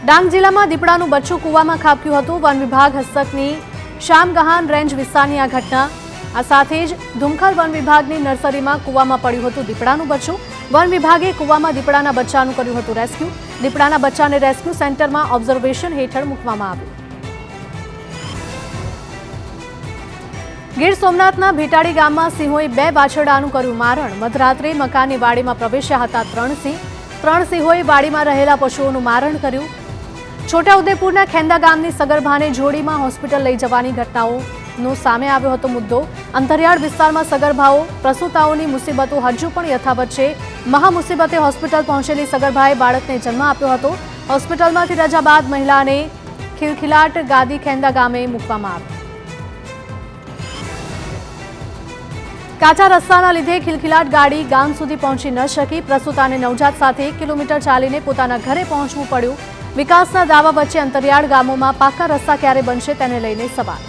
ડાંગ જિલ્લામાં દીપડાનું બચ્ચું કૂવામાં ખાબક્યું હતું। વન વિભાગ હસ્તકની શામગહાન રેન્જ વિસ્તારની આ ઘટના। આ સાથે જ ધુમખલ વન વિભાગની નર્સરીમાં કૂવામાં પડ્યું હતું દીપડાનું બચ્ચું। વન વિભાગે કૂવામાં દીપડાના બચ્ચાનું કર્યું હતું રેસ્ક્યુ। દીપડાના બચ્ચાને રેસ્ક્યુ સેન્ટરમાં ઓબ્ઝર્વેશન હેઠળ મૂકવામાં આવ્યું। ગીર સોમનાથના ભેટાડી ગામમાં સિંહોએ 2 વાછરડાનું કર્યું મારણ। મધરાત્રે મકાનની વાડીમાં પ્રવેશ્યા હતા 3 સિંહ। 3 સિંહોએ વાડીમાં રહેલા પશુઓનું મારણ કર્યું। છોટાઉદેપુરના ખેંદા ગામની સગર્ભાને જોડીમાં હોસ્પિટલ લઈ જવાની ઘટનાઓનો સામે આવ્યો હતો મુદ્દો। અંતરિયાળ વિસ્તારમાં સગર્ભાઓ પ્રસૂતાઓની મુસીબતો હજુ પણ યથાવત છે। મહામુસીબતે હોસ્પિટલ પહોંચેલી સગર્ભાએ બાળકને જન્મ આપ્યો હતો। હોસ્પિટલમાંથી રજા બાદ મહિલાને ખિલખિલાટ ગાદી ખેંદા ગામે મૂકવામાં આવી। કાચા રસ્તાના લીધે ખિલખિલાટ ગાડી ગામ સુધી પહોંચી ન શકી। પ્રસૂતાને નવજાત સાથે 1 કિલોમીટર ચાલીને પોતાના ઘરે પહોંચવું પડ્યું। વિકાસના દાવા વચ્ચે અંતરિયાળ ગામોમાં પાકા રસ્તા ક્યારે બનશે તેને લઈને સવાલ।